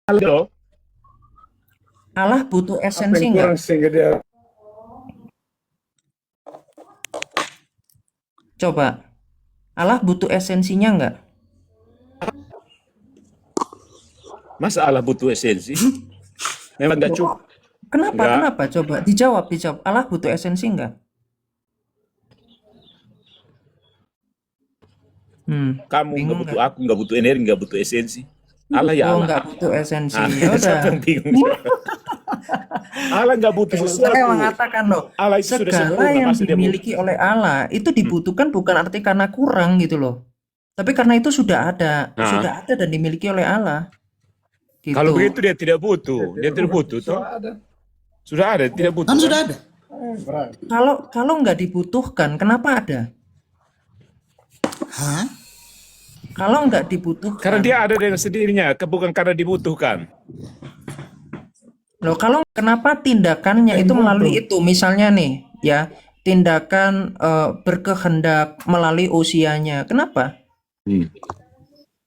Halo, Allah butuh apa esensi yang nggak? kurang sehingga dia Coba, Allah butuh esensinya nggak? masalah butuh esensi? Memang nggak Loh, cukup, kenapa? nggak. Kenapa? Coba dijawab, dijawab. Allah butuh esensi nggak? Kamu nggak Bingung butuh nggak? aku, nggak butuh energi, nggak butuh esensi. Allah ya Oh, Allah. nggak butuh esensi. Nah, Ya udah. siapa yang bingung? Allah nggak butuh Kalau saya sesuatu. mengatakan loh, Allah itu sudah segala sempurna, yang masa dia mau? dimiliki oleh Allah itu dibutuhkan bukan arti karena kurang gitu loh. Tapi karena itu Nah, sudah ada dan dimiliki oleh Allah. kalau Gitu. begitu dia tidak butuh, toh sudah ada, tidak butuh Kan kan? sudah ada. Kalau nggak dibutuhkan, kenapa ada? Hah? Kalau nggak Karena dibutuhkan, dia ada dengan sendirinya, bukan karena dibutuhkan. loh, kalau kenapa tindakannya itu melalui itu? Misalnya nih, ya, tindakan berkehendak melalui usianya. Kenapa? Hmm.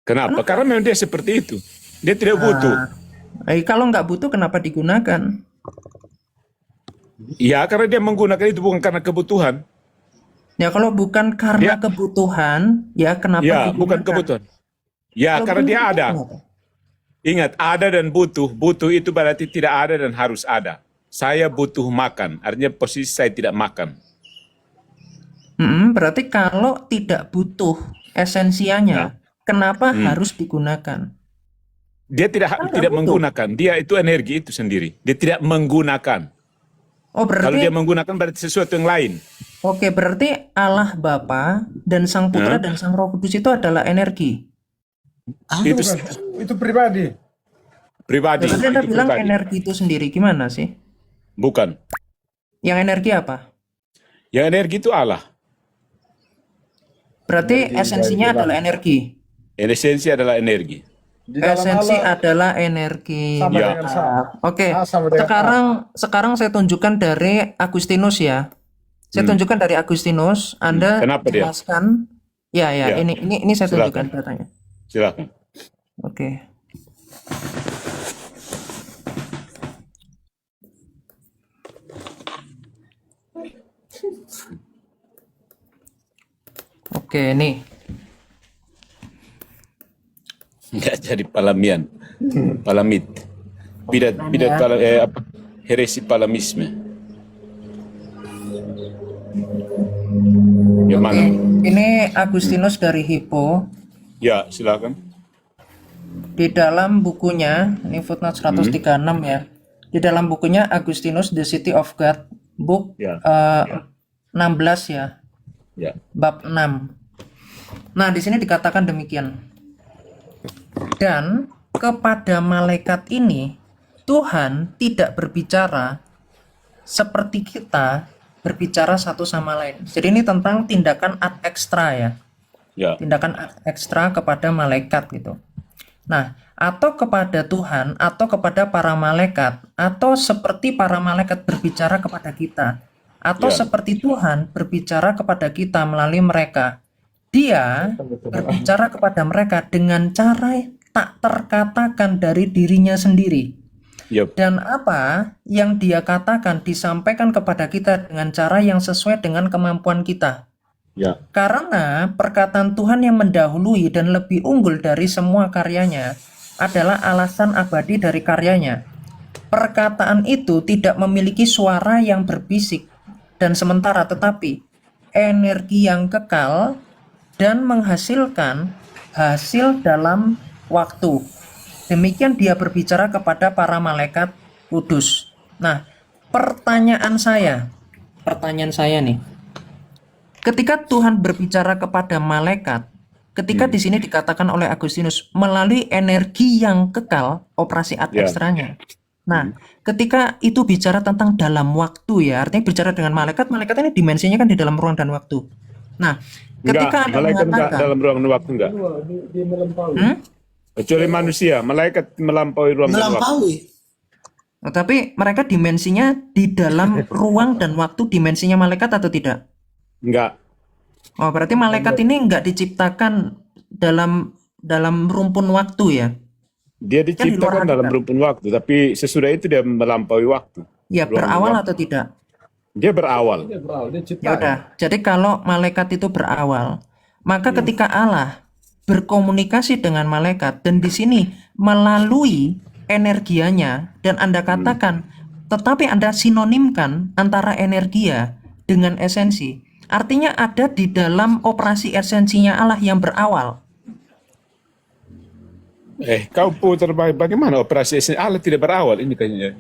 Kenapa? Kenapa? Karena memang dia seperti itu. Dia tidak butuh. Kalau nggak butuh, kenapa digunakan? Ya, karena dia menggunakan itu bukan karena kebutuhan. Ya, kalau bukan karena Dia, kebutuhan, ya kenapa ya, bukan digunakan? kebutuhan. Ya, Kalau karena bukan dia kebutuhan, ada. kenapa? Ingat, ada dan butuh. Butuh itu berarti tidak ada dan harus ada. Saya butuh makan, artinya posisi saya tidak makan. Berarti kalau tidak butuh Nah, esensianya, kenapa hmm. harus digunakan? Dia tidak Kan nggak tidak butuh. menggunakan. Dia itu energi itu sendiri. Dia tidak menggunakan. Oh, Kalau dia berarti menggunakan berarti sesuatu yang lain. Oke, berarti Allah Bapa dan Sang Putra Nah, dan Sang Roh Kudus itu adalah energi. Ah, itu Itu pribadi. pribadi. Ya, tadi Anda Itu bilang pribadi. energi itu sendiri. Gimana sih? Bukan. Yang energi apa? Yang energi itu Allah. Berarti esensinya adalah energi. Esensi adalah energi. Di dalam Esensi Allah adalah energi. sama Ya. dengan sama. Oke, A sama dengan sekarang saya tunjukkan dari Agustinus ya. Saya tunjukkan dari Agustinus. Anda Kenapa dia? jelaskan. Ya, ya. Ya, Ini saya tunjukkan silakan. datanya. Silakan. Oke. Oke, nih. Nggak jadi palamian. Palamid. Bidat apa? Heresi palamisme. Yang mana? Ini Agustinus dari Hippo. Ya, silakan. Di dalam bukunya, ini footnote 136 ya. Di dalam bukunya Agustinus The City of God, book Ya, 16 ya, ya. bab 6. Nah, di sini dikatakan demikian. Dan kepada malaikat ini Tuhan tidak berbicara seperti kita berbicara satu sama lain. Jadi ini tentang tindakan ad extra ya. Ya. Tindakan ad extra kepada malaikat gitu. Nah, atau kepada Tuhan, atau kepada para malaikat, atau seperti para malaikat berbicara kepada kita, atau Ya. seperti Tuhan berbicara kepada kita melalui mereka. Dia berbicara kepada mereka dengan cara tak terkatakan dari dirinya sendiri. Yup. Dan apa yang dia katakan disampaikan kepada kita dengan cara yang sesuai dengan kemampuan kita. Ya. Karena perkataan Tuhan yang mendahului dan lebih unggul dari semua karyanya adalah alasan abadi dari karyanya. Perkataan itu tidak memiliki suara yang berbisik dan sementara, tetapi energi yang kekal dan menghasilkan hasil dalam waktu. Demikian dia berbicara kepada para malaikat kudus. Nah, pertanyaan saya nih. Ketika Tuhan berbicara kepada malaikat, ketika di sini dikatakan oleh Agustinus melalui energi yang kekal, operasi ad Ya. extranya. Nah, ketika itu bicara tentang dalam waktu ya, artinya bicara dengan malaikat, malaikat ini dimensinya kan di dalam ruang dan waktu. Nah, ketika Anda malaikat enggak mengatakan, dalam ruang dan waktu enggak. Dia melampaui. Kecuali manusia, malaikat melampaui ruang dan waktu. melampaui. tapi mereka dimensinya di dalam ruang dan waktu, dimensinya malaikat atau tidak? Enggak. Oh, berarti malaikat ini nggak diciptakan dalam rumpun waktu ya? Dia Kan di luar diciptakan dalam hakikat. rumpun waktu, tapi sesudah itu dia melampaui waktu. Ya, Ruang berawal waktu. atau tidak? Dia berawal. Dia berawal, dia Ya ciptaan. udah. Jadi kalau malaikat itu berawal, maka ketika Allah berkomunikasi dengan malaikat dan di sini melalui energianya dan Anda katakan, tetapi Anda sinonimkan antara energia dengan esensi. Artinya ada di dalam operasi esensinya Allah yang berawal. Kau putar bagaimana operasi esensi Allah tidak berawal ini kayaknya.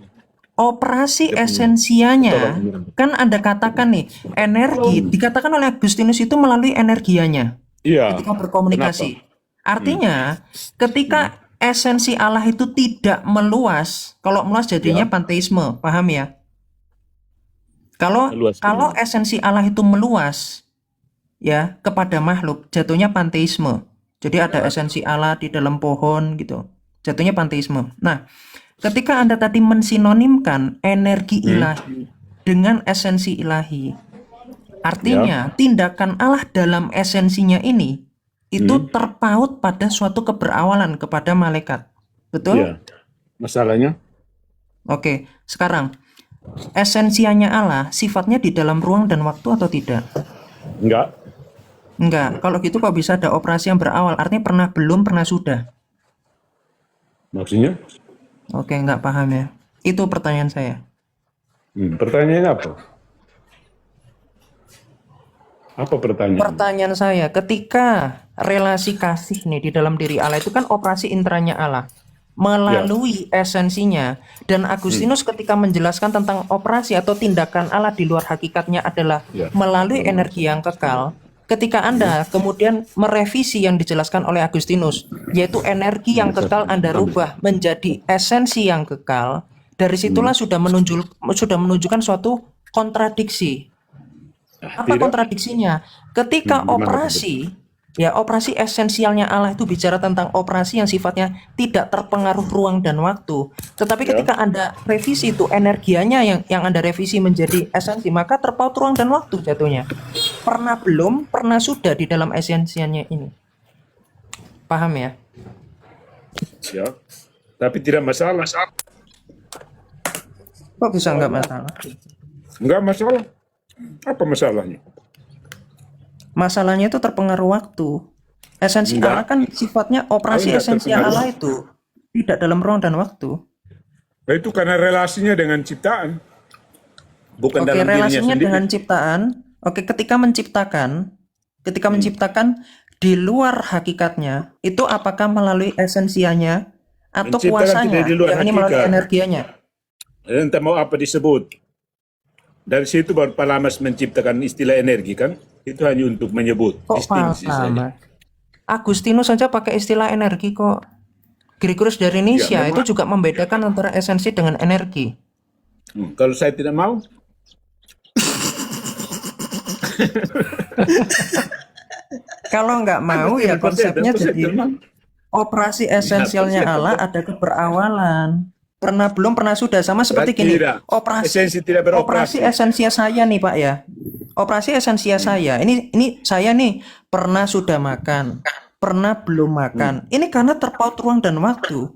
Operasi esensianya kan Anda katakan nih, energi dikatakan oleh Agustinus itu melalui energianya Iya. ketika berkomunikasi. Artinya ketika esensi Allah itu tidak meluas, kalau meluas jadinya panteisme, paham ya? Kalau Meluas, kalau esensi Allah itu meluas ya kepada makhluk, jatuhnya panteisme. Jadi ada esensi Allah di dalam pohon gitu. Jatuhnya panteisme. Nah, ketika Anda tadi mensinonimkan energi ilahi dengan esensi ilahi, artinya tindakan Allah dalam esensinya ini itu terpaut pada suatu keberawalan kepada malaikat. Betul? Iya. Masalahnya? Oke, sekarang esensianya Allah sifatnya di dalam ruang dan waktu atau tidak? Enggak. Enggak. Kalau gitu kok bisa ada operasi yang berawal? Artinya pernah belum, pernah sudah. Maksudnya? Oke, enggak paham ya. Itu pertanyaan saya. Pertanyaannya apa? Apa pertanyaan? Pertanyaan saya, ketika relasi kasih nih di dalam diri Allah itu kan operasi intranya Allah melalui esensinya, dan Agustinus ketika menjelaskan tentang operasi atau tindakan Allah di luar hakikatnya adalah melalui energi yang kekal. Ketika Anda kemudian merevisi yang dijelaskan oleh Agustinus, yaitu energi yang kekal Anda rubah menjadi esensi yang kekal, dari situlah sudah menunjukkan suatu kontradiksi. Apa kontradiksinya? Ketika operasi, ya operasi esensialnya Allah itu bicara tentang operasi yang sifatnya tidak terpengaruh ruang dan waktu. Tetapi ketika Anda revisi itu energianya yang Anda revisi menjadi esensi, maka terpaut ruang dan waktu jatuhnya. Pernah belum, pernah sudah di dalam esensianya ini. Paham ya? Siap. Tapi tidak masalah. Kok bisa nggak masalah? Enggak masalah. Apa masalahnya? Masalahnya itu terpengaruh waktu. Esensi Enggak. Allah kan sifatnya operasi Enggak esensi terpengaruh. Allah itu tidak dalam ruang dan waktu. Nah, itu karena relasinya dengan ciptaan. Bukan Oke, dalam dirinya relasinya sendiri. dengan ciptaan. Oke, ketika menciptakan di luar hakikatnya, itu apakah melalui esensianya atau Menciptakan kuasanya? tidak di luar Yang ini melalui hakikat. energianya. Entah mau apa disebut. Dari situ baru Palamas menciptakan istilah energi kan. Itu hanya untuk menyebut Kok distingsi saja. Palamas? Agustinus saja pakai istilah energi kok. Gregorius dari Nisia Ya, itu juga membedakan antara esensi dengan energi. Kalau saya tidak mau, Kalau nggak mau ya konsepnya jadi operasi esensialnya Allah ada keberawalan. Pernah belum, pernah sudah, sama seperti gini. Tidak. Operasi Esensi tidak beroperasi. operasi esensia saya nih Pak ya. Operasi esensia saya. Ini saya nih pernah sudah makan, pernah belum makan. Ini karena terpaut ruang dan waktu.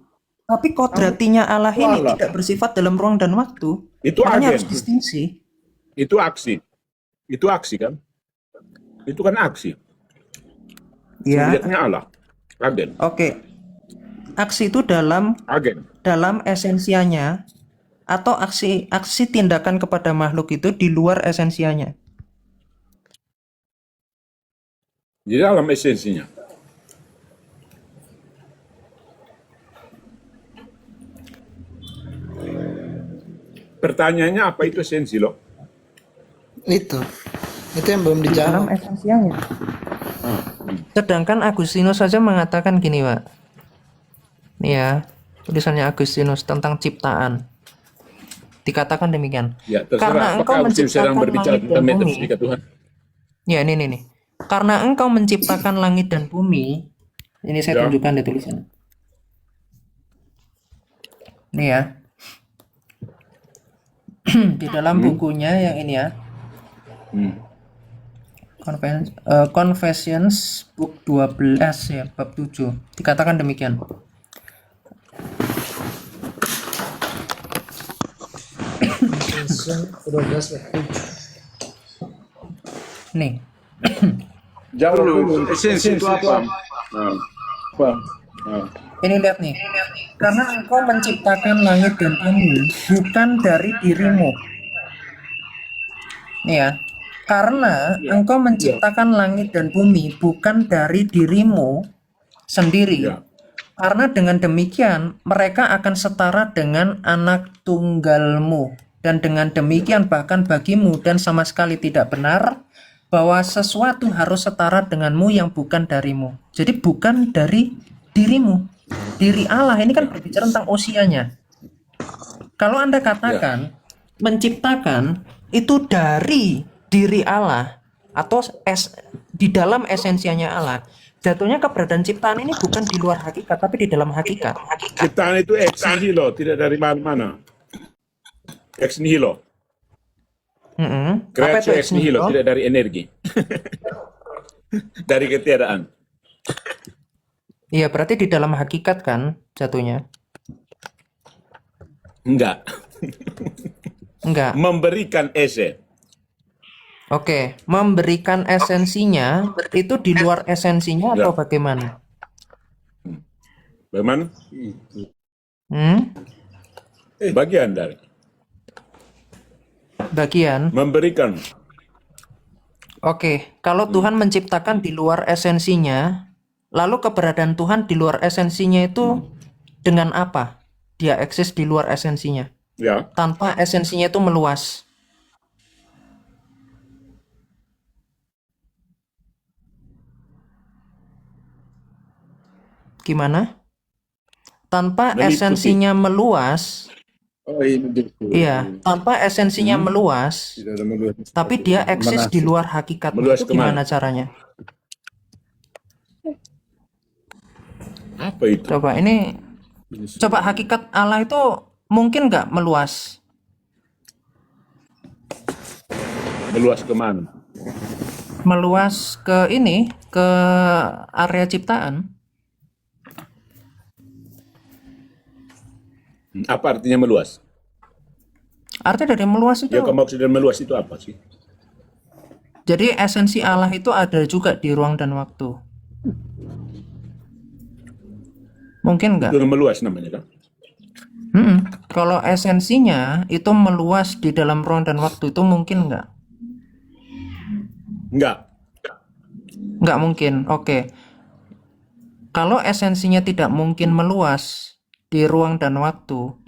Tapi kodratinya Allah ini Walah. tidak bersifat dalam ruang dan waktu. Itu Makanya agen. harus distingsi. Itu aksi. Itu aksi kan? Itu kan aksi. Ya. Subjeknya Allah. Agen. Oke. Aksi itu dalam Agen. esensianya, atau aksi tindakan kepada makhluk itu di luar esensianya. Di dalam esensinya. Pertanyaannya apa itu esensi loh? Itu yang belum Dalam dijawab. esensianya. Sedangkan Agustinus saja mengatakan gini, Pak. Nih ya, tulisannya Agustinus tentang ciptaan. Dikatakan demikian. Ya, Karena terserah. engkau Apakah Agustinus sedang menciptakan berbicara langit tentang dan bumi. metafisika Tuhan? Ya, ini nih. Karena engkau menciptakan langit dan bumi. Ini saya Ya. tunjukkan di tulisan. Nih ya. Di dalam bukunya yang ini ya. Confessions book 12 ya, bab 7. Dikatakan demikian. Nih, Jauh dulu. Esensi itu apa? Apa? ini lihat nih. Karena engkau menciptakan langit dan bumi bukan dari dirimu. Nih ya. Karena engkau menciptakan langit dan bumi bukan dari dirimu sendiri. Ya. Karena dengan demikian mereka akan setara dengan anak tunggalmu. Dan dengan demikian bahkan bagimu dan sama sekali tidak benar bahwa sesuatu harus setara denganmu yang bukan darimu. Jadi bukan dari dirimu. Diri Allah ini kan berbicara tentang usianya. Kalau Anda katakan menciptakan itu dari diri Allah atau di dalam esensianya Allah, jatuhnya keberadaan ciptaan ini bukan di luar hakikat tapi di dalam hakikat. Ciptaan itu ex nihilo, tidak dari mana-mana. Ex nihilo. Apa itu Creatio ex ex nihilo, nihilo? tidak dari energi. Dari ketiadaan. Iya, berarti di dalam hakikat kan jatuhnya. Enggak. Enggak. Memberikan ese. Oke, memberikan esensinya itu di luar esensinya atau Ya. bagaimana? Bagaimana? Bagian dari. Bagian. Memberikan. Oke, kalau Tuhan menciptakan di luar esensinya, lalu keberadaan Tuhan di luar esensinya itu dengan apa? Dia eksis di luar esensinya, Ya. tanpa esensinya itu meluas. Gimana? Tanpa Meliputi. esensinya meluas, Oh, ini iya, tanpa esensinya meluas, tidak ada meluas. tapi dia eksis di luar hakikat. Meluas Itu gimana kemana? caranya? Apa itu? Coba ini, coba hakikat Allah itu mungkin nggak meluas? Meluas kemana? Meluas ke ini, ke area ciptaan. Apa artinya meluas? Artinya dari meluas itu, Ya, kemaksudnya meluas itu apa sih? jadi esensi Allah itu ada juga di ruang dan waktu. Mungkin nggak? Itu meluas namanya kan? Kalau esensinya itu meluas di dalam ruang dan waktu itu mungkin nggak? Enggak. Nggak mungkin. Oke. Kalau esensinya tidak mungkin meluas di ruang dan waktu,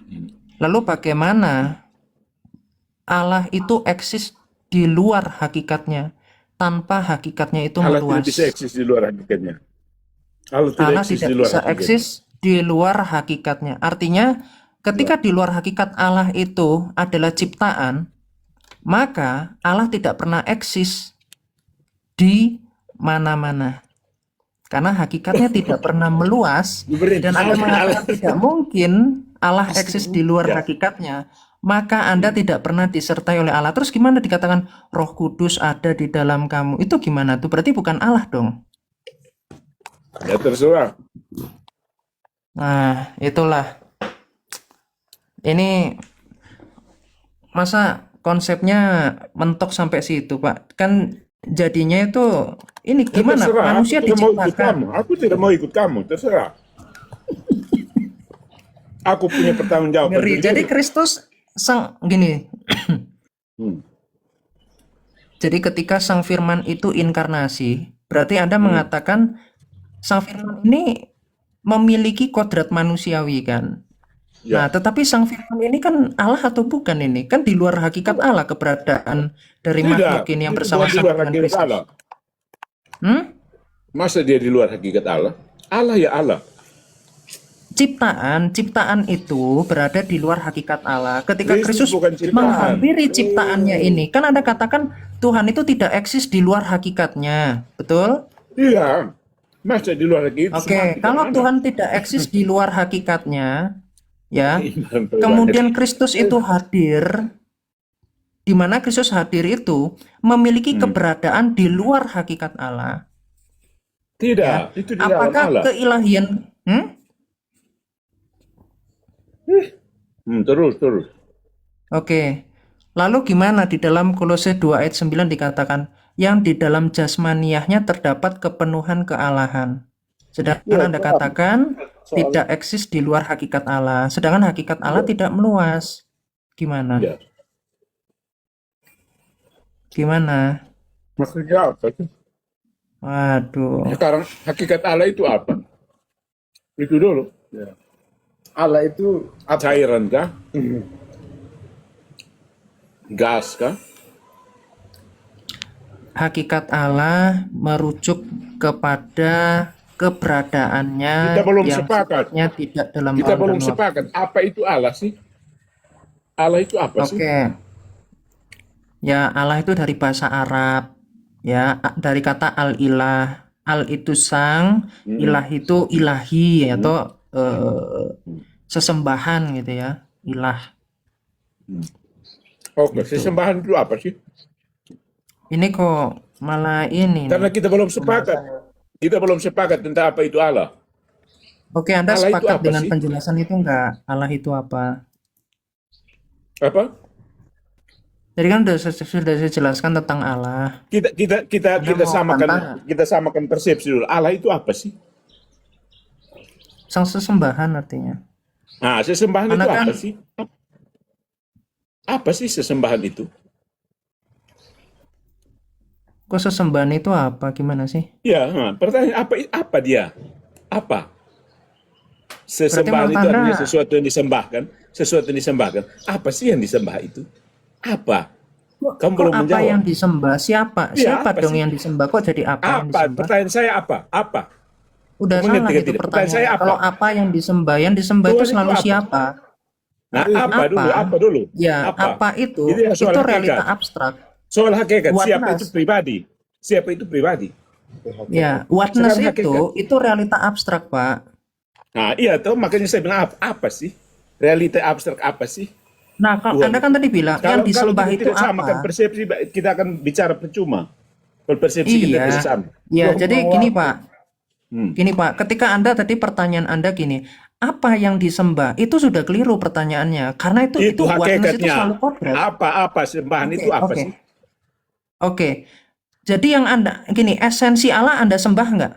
lalu bagaimana Allah itu eksis di luar hakikatnya tanpa hakikatnya itu Allah meluas? tidak bisa eksis di luar hakikatnya. Allah tidak Allah eksis tidak di luar bisa hakikatnya. eksis di luar hakikatnya. Artinya, ketika di luar hakikat Allah itu adalah ciptaan, maka Allah tidak pernah eksis di mana-mana. Karena hakikatnya tidak pernah meluas, dan Anda mengatakan tidak mungkin Allah eksis di luar hakikatnya, maka Anda tidak pernah disertai oleh Allah. Terus gimana dikatakan Roh Kudus ada di dalam kamu? Itu gimana tuh? Berarti bukan Allah dong. Ya terserah. Nah, itulah. Ini masa konsepnya mentok sampai situ, Pak? Kan jadinya itu ini Ya, gimana? terserah. Manusia Aku tidak mau ikut diciptakan. kamu. Aku tidak mau ikut kamu. Terserah. Aku punya pertanggungjawaban. Ngeri. sendiri. Jadi Kristus sang gini. Hmm. Jadi ketika Sang Firman itu inkarnasi, berarti Anda mengatakan Sang Firman ini memiliki kodrat manusiawi kan? Ya. Nah, tetapi Sang Firman ini kan Allah atau bukan ini? Kan di luar hakikat Allah keberadaan dari makhluk ini yang Itu bersama bukan di luar dengan hakikat Kristus. Allah. Hmm? Masa dia di luar hakikat Allah? Allah ya Allah. Ciptaan itu berada di luar hakikat Allah. Ketika Kristus Kristus bukan ciptaan. menghampiri ciptaannya ini, kan Anda katakan Tuhan itu tidak eksis di luar hakikatnya, betul? Iya. Masa di luar hakikat? Oke, kalau Tuhan tidak eksis di luar hakikatnya, ya, Tuhan kemudian Kristus itu hadir, di mana Kristus hadir itu memiliki keberadaan di luar hakikat Allah. tidak, itu di dalam Apakah Allah. keilahian? Terus. Oke. Lalu gimana di dalam Kolose 2 ayat 9 dikatakan yang di dalam jasmaniahnya terdapat kepenuhan kealahan. Sedangkan Anda katakan tidak eksis di luar hakikat Allah. Sedangkan hakikat Allah tidak meluas. Gimana? Ya. Gimana? Maksudnya apa sih? Waduh. Sekarang hakikat Allah itu apa? Itu dulu. Ya. Allah itu apa? Cairan kah? Gas kah? Hakikat Allah merujuk kepada keberadaannya Kita belum yang sepakat. sifatnya tidak dalam Kita ruang belum dan waktu. sepakat. Apa itu Allah sih? Allah itu apa sih? Oke. Ya, Allah itu dari bahasa Arab. Ya, dari kata al-ilah. Al itu sang, ilah itu ilahi atau sesembahan gitu ya. Ilah. Oke, sesembahan itu apa sih? Ini kok malah ini nih. Karena kita belum sepakat. Kita belum sepakat tentang apa itu Allah. Oke, Anda Allah itu sepakat apa dengan sih? penjelasan itu enggak? Allah itu apa? Apa? Jadi kan sudah saya jelaskan tentang Allah. Kita mau kita samakan persepsi dulu. Allah itu apa sih? Sang sesembahan artinya. Nah, sesembahan itu Karena apa kan- sih? Apa sih sesembahan itu? Kok sesembahan itu apa? Gimana sih? Ya, pertanyaan apa dia? Apa? Sesembahan menurut itu Anda- artinya sesuatu yang disembahkan. Sesuatu yang disembahkan. Apa sih yang disembah itu? Apa? Kamu belum Kok apa menjawab. yang disembah? Siapa? Iya, Siapa apa dong sih? yang disembah? Kok jadi apa yang Apa? disembah? Pertanyaan saya apa? Apa? Udah Kamu salah ngerti itu tidak? Pertanyaan pertanyaan. saya apa? Kalau apa yang disembah? Yang disembah Tuhan itu itu selalu apa? siapa? Nah, apa dulu? Apa dulu? Ya, apa itu? Itu yang soal Itu realita hakikat. abstrak. Soal hakikat, siapa Oneness. itu pribadi? Siapa itu pribadi? Ya, oneness Sekarang itu realita abstrak, Pak. Nah, iya tuh makanya saya bilang apa sih? Realita abstrak apa sih? Nah, kalau Tuhan. Anda kan tadi bilang yang disembah kita itu tidak samakan apa? persepsi, kita akan bicara percuma. Kalau persepsi kita Iya. tidak sama. Ya, jadi gini, Pak. Hmm. Gini, Pak. Ketika Anda tadi pertanyaan Anda gini, apa yang disembah? Itu sudah keliru pertanyaannya. Karena itu Itu oneness itu hakikatnya. selalu kodrat. Apa sembahan itu apa Oke. sih? Oke. Jadi yang Anda gini, esensi Allah Anda sembah nggak?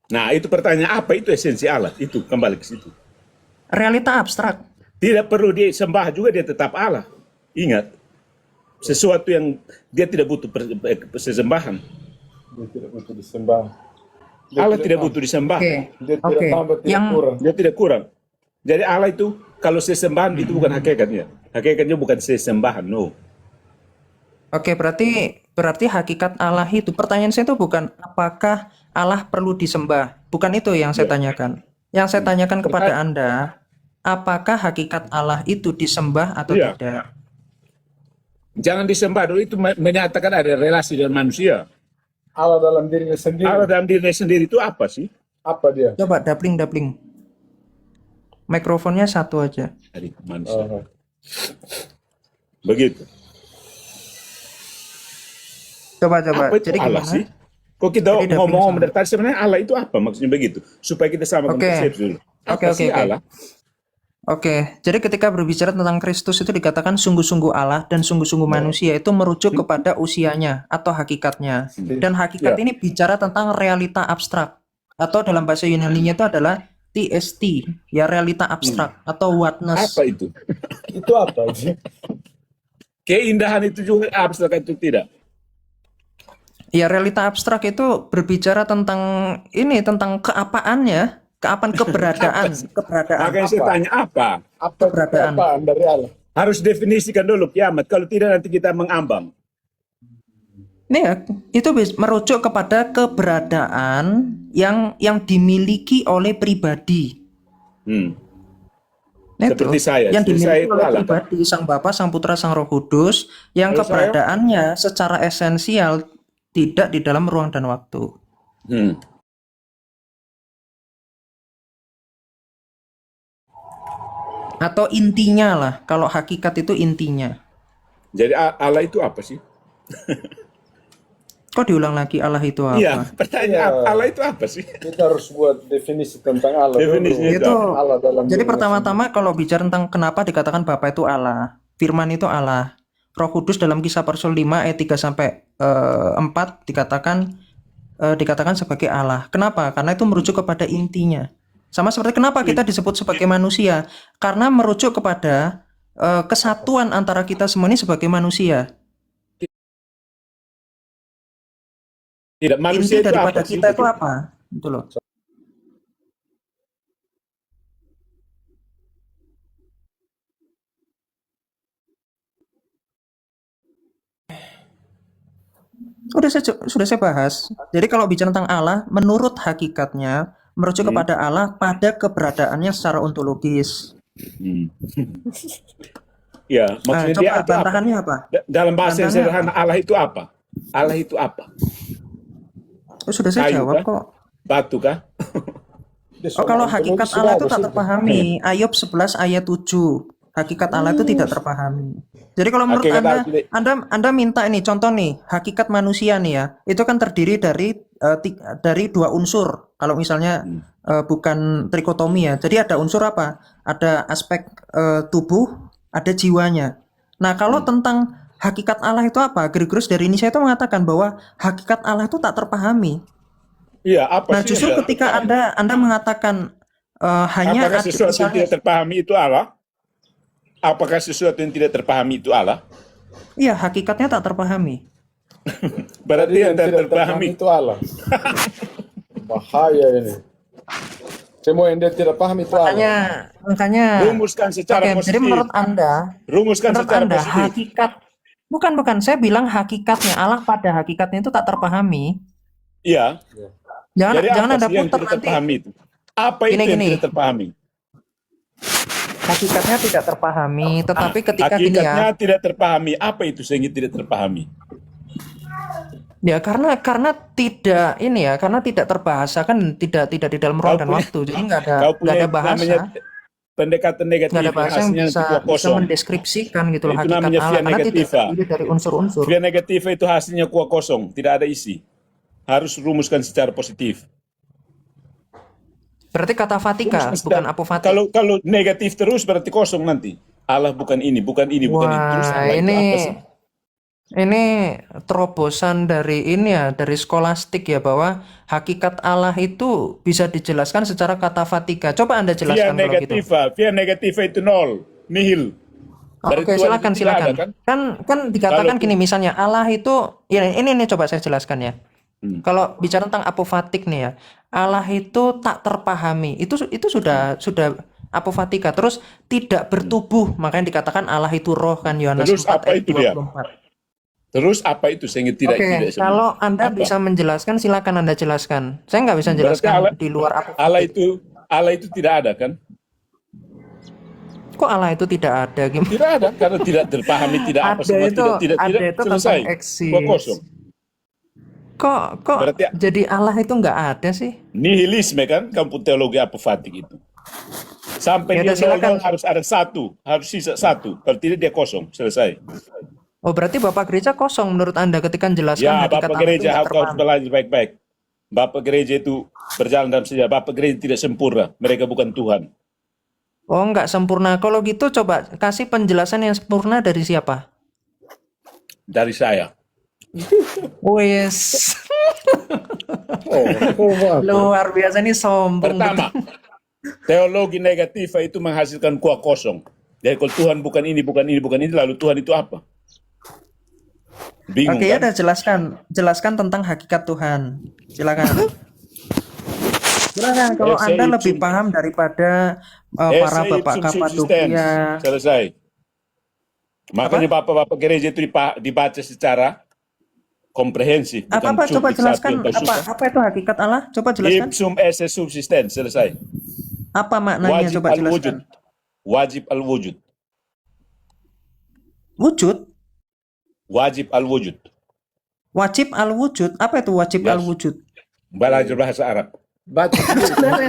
Nah, itu pertanyaan apa itu esensi Allah? Itu kembali ke situ. Realita abstrak. Tidak perlu disembah juga dia tetap Allah. Ingat, sesuatu yang dia tidak butuh sesembahan. Dia tidak butuh disembah. Allah tidak butuh disembah. Oke. Dia tidak Oke. tambah, tidak Yang kurang. Dia tidak kurang. Jadi Allah itu kalau sesembahan itu bukan hakikatnya. Hakikatnya bukan sesembahan, no. Oke, berarti hakikat Allah itu, pertanyaan saya itu bukan apakah Allah perlu disembah. Bukan itu yang saya tanyakan. Yang saya tanyakan kepada Anda, apakah hakikat Allah itu disembah atau Iya. tidak? Jangan disembah dulu, itu menyatakan ada relasi dengan manusia. Allah dalam dirinya sendiri. Allah dalam dirinya sendiri itu apa sih? Apa dia? Coba dapling. Mikrofonnya satu aja. Dari manusia. Oh. Begitu. Coba. Apa itu Jadi Allah gimana? sih? Kok kita Jadi daping ngomong-ngomong sama. dari tadi sebenarnya Allah itu apa? Maksudnya begitu. Supaya kita samakan Oke. persepsi dulu. Apa Oke. sih Allah? Oke, jadi ketika berbicara tentang Kristus itu dikatakan sungguh-sungguh Allah dan sungguh-sungguh manusia itu merujuk kepada usianya atau hakikatnya. Dan hakikat Ya. ini bicara tentang realita abstrak atau dalam bahasa Yunani-nya itu adalah TST, ya realita abstrak atau whatness. Apa itu? Itu apa sih? Keindahan itu juga abstrak itu tidak. Ya realita abstrak itu berbicara tentang ini, tentang keapaannya, keberadaan. Makanya saya tanya apa? Apa Keberadaan. apaan dari Allah? Harus definisikan dulu kiamat. Kalau tidak nanti kita mengambang. Ini ya, itu merujuk kepada keberadaan yang dimiliki oleh pribadi. Itu, Seperti saya. yang Seperti dimiliki saya itu oleh Allah. pribadi, Sang Bapa, Sang Putra, Sang Roh Kudus, yang Kalau saya- keberadaannya secara esensial tidak di dalam ruang dan waktu. Atau intinya lah, kalau hakikat itu intinya. Jadi Allah itu apa sih? Kok diulang lagi Allah itu apa? Iya, pertanyaan Allah itu apa sih? Kita harus buat definisi tentang Allah. Definisinya dulu. Itu Allah dalam jadi dirinya pertama-tama kalau bicara tentang kenapa dikatakan Bapa itu Allah, Firman itu Allah, Roh Kudus dalam Kisah para Rasul 5 ayat 3 sampai 4 dikatakan sebagai Allah. Kenapa? Karena itu merujuk kepada intinya. Sama seperti kenapa kita disebut sebagai manusia? Karena merujuk kepada kesatuan antara kita semua ini sebagai manusia. Tidak, Inti manusia itu daripada apa? kita itu apa? Gitu loh. Sudah saya bahas. Jadi kalau bicara tentang Allah, menurut hakikatnya merujuk kepada Allah pada keberadaannya secara ontologis. Hmm. Ya, Nah, maksudnya dia coba itu apa? bantahannya apa? Dalam bahasa yang Bantahannya sederhana, Allah itu apa? Allah itu apa? Oh, sudah saya Kayu jawab kah? kok. Batu kah? Oh, kalau hakikat Allah itu tak terpahami. Ayub 11 ayat 7. Hakikat Allah itu tidak terpahami. Jadi kalau menurut Hakikat Anda, Allah tidak- Anda minta ini contoh nih, hakikat manusia nih ya. Itu kan terdiri dari dua unsur. Kalau misalnya bukan trikotomi ya. Jadi ada unsur apa? Ada aspek tubuh, ada jiwanya. Nah, kalau tentang hakikat Allah itu apa? Gregorius dari Nisa itu mengatakan bahwa hakikat Allah itu tak terpahami. Iya, apa Nah, sih? justru yang tidak ketika terpahami? Anda mengatakan hanya Apakah ada sesuatu yang misalnya, tidak terpahami itu Allah? Apakah sesuatu yang tidak terpahami itu Allah? iya hakikatnya tak terpahami. Berarti Jadi yang tidak terpahami. itu Allah. Bahaya ini. Semua yang dia tidak paham itu Allah. Makanya Rumuskan secara oke, positif. jadi menurut Anda secara positif. hakikat bukan saya bilang hakikatnya Allah pada hakikatnya itu tak terpahami. Iya. Jangan Jadi apa Anda sih yang putar tidak nanti. terpahami itu? Apa itu yang Gini. tidak terpahami? Hakikatnya tidak terpahami, tetapi ketika gini Hakikatnya ya. tidak terpahami. Apa itu sehingga tidak terpahami? Ya karena tidak ini ya, karena tidak terbahasa kan tidak di dalam ruang dan waktu. Jadi nggak ada bahasa. namanya pendekatan negatif Nggak ada bahasa yang hasilnya bisa kuah kosong. mendeskripsikan gitu loh Itu hakikat namanya Allah via karena tidak negativa. terdiri dari unsur-unsur. Via negativa itu hasilnya kuah kosong, tidak ada isi. Harus rumuskan secara positif. Berarti kata fatika bukan apofatik. Kalau negatif terus berarti kosong nanti. Allah bukan ini, bukan ini, bukan ini. Terus Wah, Allah itu apa sih? ini terobosan dari ini ya, dari skolastik ya, bahwa hakikat Allah itu bisa dijelaskan secara kata fatika. Coba Anda Via jelaskan kalau gitu. negativa itu nol, nihil. Berarti Oke, Tuhan silakan itu tidak ada, silakan. Kan dikatakan gini misalnya Allah itu ya ini coba saya jelaskan ya. Kalau bicara tentang apofatik nih ya, Allah itu tak terpahami. Itu sudah apofatika. Terus tidak bertubuh, makanya dikatakan Allah itu roh kan Yohanes Terus 4 apa ayat itu dia? 24. Terus apa itu sehingga tidak Oke, semua? kalau Anda Apa? bisa menjelaskan, silakan Anda jelaskan. Saya nggak bisa Berarti jelaskan Allah- di luar apofatik. Allah itu tidak ada kan? Kok Allah itu tidak ada? Gimana? Tidak ada karena tidak terpahami, tidak apa Ada semua, itu, tidak ada itu tentang selesai. eksis. Kuah kosong. Kok Berarti- jadi Allah itu nggak ada sih? Nihilisme kan kampus teologi apofatik itu. Sampai Ya udah, dia silakan. nol harus ada satu, harus sisa satu. Kalau tidak dia kosong, selesai. Oh, berarti Bapak Gereja kosong menurut Anda ketika menjelaskan Ya, hakikat Bapak Allah itu Gereja nggak harus terpahami. belajar baik-baik. Bapak Gereja itu berjalan dalam sejarah. Bapak Gereja tidak sempurna. Mereka bukan Tuhan. Oh, nggak sempurna. Kalau gitu coba kasih penjelasan yang sempurna dari siapa? Dari saya. Wes, Oh, luar biasa nih sombong. Pertama, teologi negativa itu menghasilkan kuah kosong. Jadi kalau Tuhan bukan ini, bukan ini, bukan ini, lalu Tuhan itu apa? Bingung Oke, ya kan? udah jelaskan tentang hakikat Tuhan. Silakan. Silakan kalau Esse Anda ipsum- lebih paham daripada para Esse bapak ipsum Kapadokia. subsistens. Selesai. Makanya bapak-bapak gereja itu dibaca secara komprehensif. bukan Apa coba cuplik jelaskan satu atau apa itu hakikat Allah? Coba jelaskan. Ipsum esse subsistens. Selesai. Apa maknanya? Wajib Coba al-wujud. jelaskan. Wajib al-wujud. Wujud, Wajib al-wujud. wajib al-wujud. Apa itu wajib Yes. al-wujud? Belajar bahasa Arab. baca.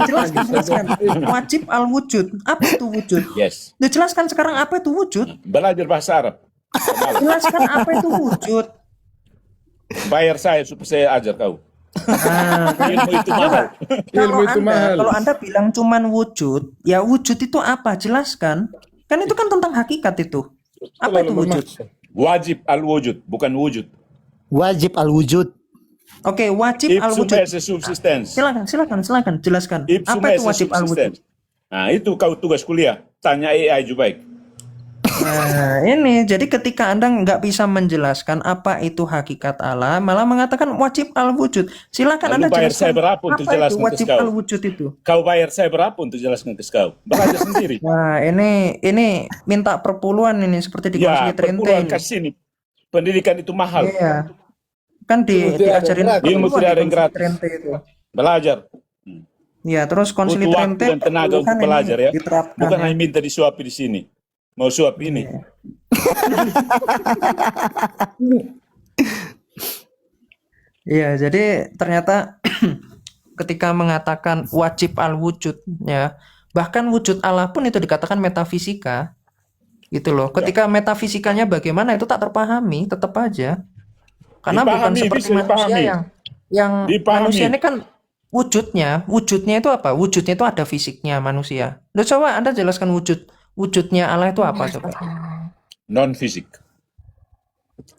Jelaskan. Wajib al-wujud. Apa itu wujud? Yes. Dijelaskan sekarang apa itu wujud? Belajar bahasa Arab. Jelaskan apa itu wujud. Bayar saya supaya saya ajar kau. Ilmu itu mahal. Ilmu itu mahal. Kalau Anda bilang cuman wujud, ya wujud itu apa? Jelaskan. Kan itu kan tentang hakikat itu. Apa itu Terlalu wujud? memaksa. Wajib al-wujud, bukan wujud. Wajib al-wujud. Oke, wajib Ipsum al-wujud. esse subsistens. Silakan, jelaskan. Ipsum Apa itu esse wajib al-wujud? subsistens. Nah, itu kau tugas kuliah. Tanya AI juga baik. Nah, ini jadi ketika Anda nggak bisa menjelaskan apa itu hakikat Allah, malah mengatakan wajib al-wujud. Silakan Lalu Anda bayar jelaskan saya berapa untuk apa itu jelaskan ke wajib kau? al-wujud itu. Kau bayar saya berapa untuk jelaskan ke kau? Belajar sendiri. Nah, ini minta perpuluhan ini seperti di Ya, Komisi Trente perpuluhan ini. kasih ini. Pendidikan itu mahal. Iya. Kan Ilmu tidak ada diajarin yang gratis. Ilmu perpuluhan tidak ada di yang Konsili gratis. Trente itu. Belajar. Ya, terus Konsili Butuh waktu Trente dan tenaga untuk perpuluhan ini belajar ya. diterapkan Bukan ya. hanya minta disuapi di sini. Mau suap ini. Iya, jadi ternyata ketika mengatakan wajib al-wujud ya, bahkan wujud Allah pun itu dikatakan metafisika. Gitu loh. Ketika metafisikanya bagaimana itu tak terpahami, tetap aja. Karena bukan Dipahami, seperti bisa manusia dipahami. yang Dipahami. manusia ini kan wujudnya itu apa? Wujudnya itu ada fisiknya manusia. Loh, coba Anda jelaskan wujudnya Allah itu apa coba? Non fisik.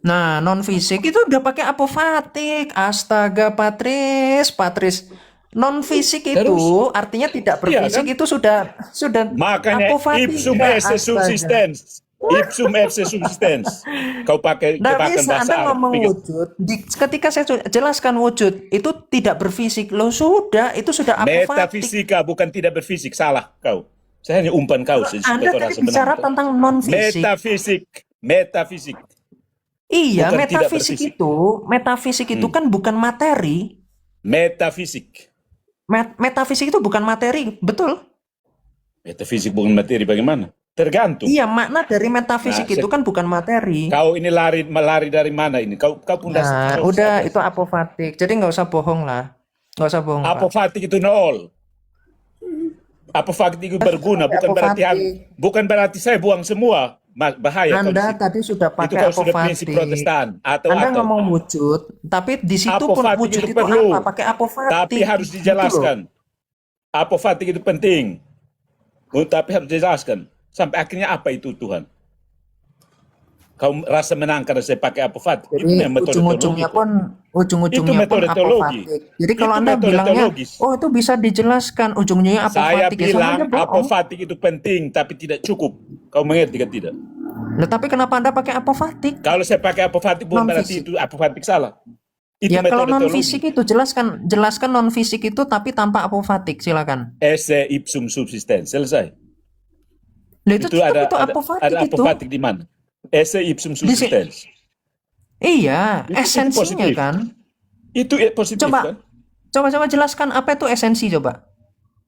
Nah, non fisik itu udah pakai apofatik. Astaga, Patris. Non fisik itu Terus? artinya tidak Iya, berfisik kan? itu sudah Makanya apofatik. ipsum esse subsistens. Ipsum esse subsistens. Kau pakai Nggak jebakan bisa bahasa Anda Arab. ngomong Pikir. wujud. Ketika saya jelaskan wujud itu tidak berfisik. Loh sudah, itu sudah apofatik. Metafisika bukan tidak berfisik. Salah kau. Saya hanya umpan kau. Anda tadi bicara tentang non fisik. Metafisik. Iya, bukan tidak metafisik itu kan bukan materi. Metafisik. Metafisik itu bukan materi, betul? Metafisik bukan materi bagaimana? Tergantung. Iya, makna dari metafisik Nah, itu kan bukan materi. Kau ini melari dari mana ini? Kau pun Nah, udah itu apofatik. Jadi nggak usah bohong lah. Nggak usah bohong, Pak. apofatik itu nol. Apofatik itu berguna, Apofatik. bukan berarti saya buang semua. Bahaya kalau Anda di situ. tadi sudah Itu pakai kau sudah prinsip apofatik. Protestan atau Anda ngomong wujud, tapi di situ pun Apofatik wujud itu itu perlu. apa? Pakai apofatik. Tapi harus Gitu loh. dijelaskan. Apofatik itu penting. Tapi harus dijelaskan. Sampai akhirnya apa itu Tuhan? Kau rasa menang karena saya pakai apofatik. Itu Jadi metode ujung-ujungnya teologi. pun Itu metode teologi. apofatik. Jadi kalau Itu Anda metode bilangnya, teologis. oh itu bisa dijelaskan ujung-ujungnya Saya apofatik, ya sama bilang aja bohong. apofatik itu penting tapi tidak cukup. Kau mengerti kan tidak? Nah, tapi kenapa Anda pakai apofatik? Kalau saya pakai apofatik bukan berarti Non-fisik. itu apofatik salah. Itu Ya kalau metode non teologi. fisik itu jelaskan non fisik itu tapi tanpa apofatik, silakan. Esse ipsum subsistens. Selesai. Loh, itu Itu tetap ada itu apofatik ada itu. apofatik di mana? Esse ipsum Di si- subsistens. Iya, Itu esensinya positif. kan. Itu positif Coba. kan? Coba jelaskan apa itu esensi coba.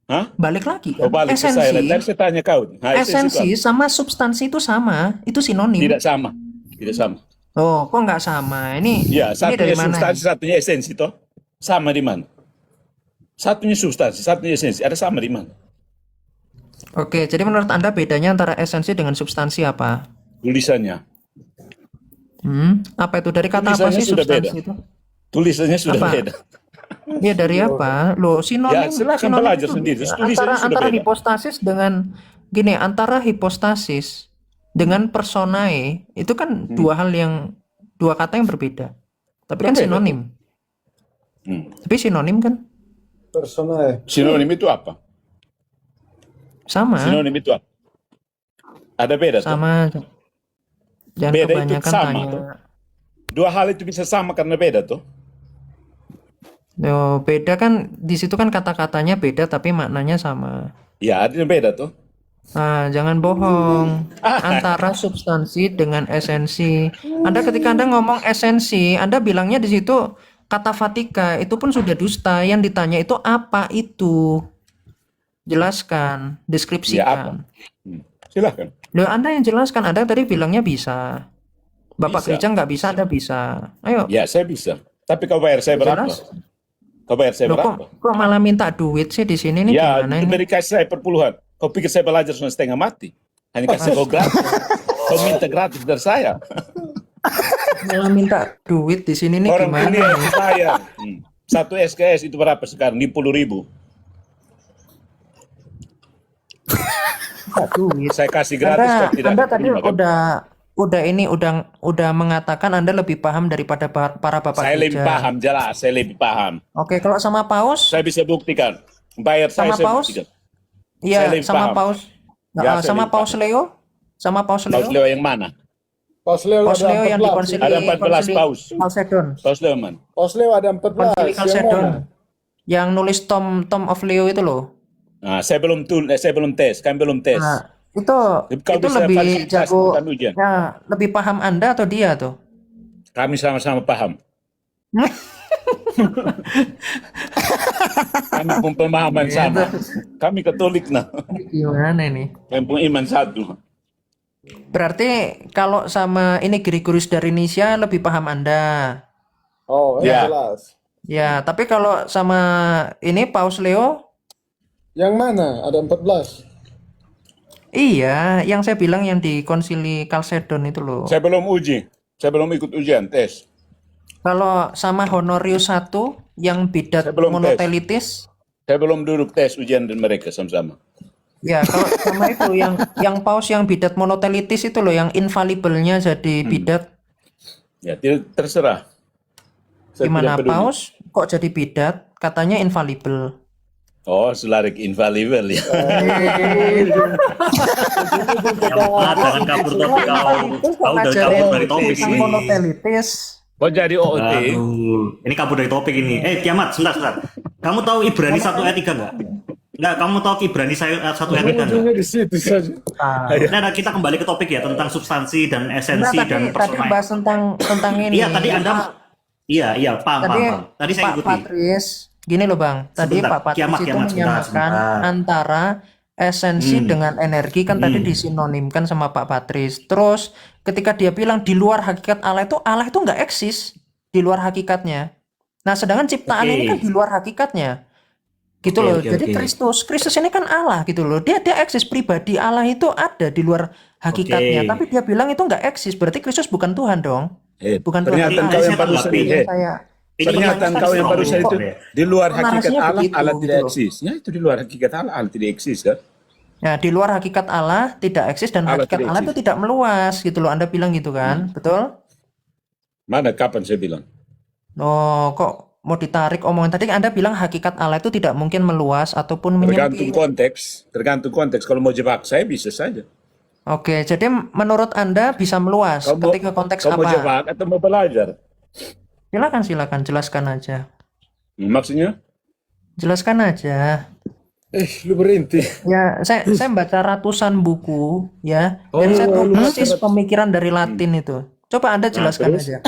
Hah? Balik lagi Kau kan. balik ke saya. Tadi saya tanya kau. Nah, Esensi itu sama substansi itu sama, itu sinonim. tidak sama. Tidak sama. Oh, kok nggak sama? Ini Ya, ini dari satunya mana? substansi, satunya esensi toh. Sama di mana? Satunya substansi, satunya esensi. Ada sama di mana? Oke, jadi menurut Anda bedanya antara esensi dengan substansi apa? Tulisannya. Apa itu? Dari kata apa Tulisannya sih sudah substansi beda. itu? Tulisannya sudah Apa? beda. Ya dari apa? Loh, Ya, silakan belajar itu sendiri. Tulisannya sudah antara beda. hipostasis dengan gini, antara hipostasis dengan personae itu kan dua kata yang berbeda. Tapi kan Berbeda. sinonim. Tapi sinonim kan Personal. Sinonim itu apa? sama, Sinonim itu apa? Ada beda toh? sama. Jangan Beda itu kebanyakan sama, tanya. toh. Dua hal itu bisa sama karena beda tuh. Yo, beda kan di situ kan kata-katanya beda tapi maknanya sama. Ya, ada yang beda tuh. Nah, jangan bohong. Antara substansi dengan esensi. Ketika Anda ngomong esensi, Anda bilangnya di situ kata fatika, itu pun sudah dusta. Yang ditanya itu apa itu? Jelaskan, Ya apa? deskripsikan. Silakan. Loh, Anda yang jelaskan. Anda tadi bilangnya bisa. Bapak Bisa. gereja nggak bisa, Anda bisa. Ayo. Ya, saya bisa. Tapi kau bayar saya berapa? Jelas. Kau bayar saya Loh, berapa? kok malah minta duit sih di sini nih Ya, gimana itu ini? dari kasih saya perpuluhan. Kau pikir saya belajar sudah setengah mati? Hanya kasih kau gratis. Kau minta gratis dari saya. Malah minta duit di sini nih Orang gimana? kuliah saya. Satu SKS itu berapa sekarang? 50.000. Minta duit. Saya kasih gratis kau tidak Anda tadi terima, kan? udah mengatakan Anda lebih paham daripada para bapak Saya lebih gereja. paham, jelas. Saya lebih paham. Oke, kalau sama Paus, Saya bisa buktikan. Bayar sama saya Paus, buktikan. iya, Saya lebih sama paham. Paus, Ya, saya sama lebih Paus paham. Leo, sama Paus Paus Leo, Leo yang mana? Paus Leo Paus ada Leo yang 14. dikonsili Ada 14 Paus. Chalcedon, Paus Leo mana? Paus Leo ada 14. konsili Yang Chalcedon, mana? yang nulis Tom of Leo itu loh. Nah, saya belum tes. Kami belum tes. Nah, itu Kau itu bisa lebih fasilitasi jago, bukan ujian. ya, lebih paham Anda atau dia tuh? Kami sama-sama paham. Kami pun pemahaman sama. Kami Katolik nah. Gimana ini? Kami pun iman satu. Berarti kalau sama ini Gregorius dari Nisia lebih paham Anda. Oh, Ya. jelas. Ya, tapi kalau sama ini Paus Leo, Yang mana? Ada 14. iya, yang saya bilang yang di konsili Chalcedon itu loh. Saya belum uji. Saya belum ikut ujian tes. Kalau sama Honorius 1 yang bidat Saya belum tes. monotelitis, Saya belum duduk tes ujian dengan mereka sama-sama. ya kalau sama itu yang Paus yang bidat monotelitis itu loh, yang infalibelnya jadi bidat. Ya, terserah. Saya Gimana tidak peduli. Paus kok jadi bidat? Katanya infalibel. Oh, selarik infalibel ya. Jangan kabur topik kau. Kau udah ngajarin kabur dari topik tentang ini. monotelitis. Kau jadi OOT. Aduh, ini kabur dari topik ini. Kiamat, sebentar. Kamu tahu Ibrani 1 ayat 3 enggak? Enggak, kamu tahu Ibrani 1 ayat 3 enggak? Ujungnya di situ saja. Nah, kita kembali ke topik ya tentang substansi dan Nah, esensi dan tadi personal. bahas tentang ini. Iya, tadi Anda paham. Tadi saya Pak ikuti. Patris, gini loh Bang. Tadi Sebentar, Pak Patris kiamat, itu sebentar. menyamakan antara esensi dengan energi, kan tadi disinonimkan sama Pak Patris. Terus ketika dia bilang di luar hakikat Allah itu nggak eksis di luar hakikatnya. Nah, sedangkan ciptaan Oke. ini kan di luar hakikatnya. Gitu Oke, loh. oke, Jadi oke. Kristus ini kan Allah gitu loh. Dia eksis, pribadi Allah itu ada di luar hakikatnya, Oke. tapi dia bilang itu nggak eksis. Berarti Kristus bukan Tuhan dong. Bukan Tuhan. Ternyata Tuhan. kau yang Saya barusan tanggapi. itu. Saya Ternyata kau yang barusan itu di luar hakikat Narasinya Allah, begitu, Allah gitu tidak loh. eksis. Ya, itu di luar hakikat Allah, Allah tidak eksis kan? Nah, di luar hakikat Allah tidak eksis dan Allah hakikat tidak Allah eksis. itu tidak meluas gitu loh. Anda bilang gitu kan, betul? Mana kapan saya bilang? Oh, kok mau ditarik omongan tadi? Anda bilang hakikat Allah itu tidak mungkin meluas ataupun Tergantung menyempit. konteks. Kalau mau jebak saya bisa saja. Oke, jadi menurut Anda bisa meluas Kau mau, ketika konteks kau mau apa? jebak atau mau belajar? Silakan, jelaskan aja. Maksudnya? Jelaskan aja. Lu berhenti. Ya, saya baca ratusan buku ya, dan Oh, saya tahu lu persis baca- pemikiran dari Latin itu. Coba Anda jelaskan terus? aja.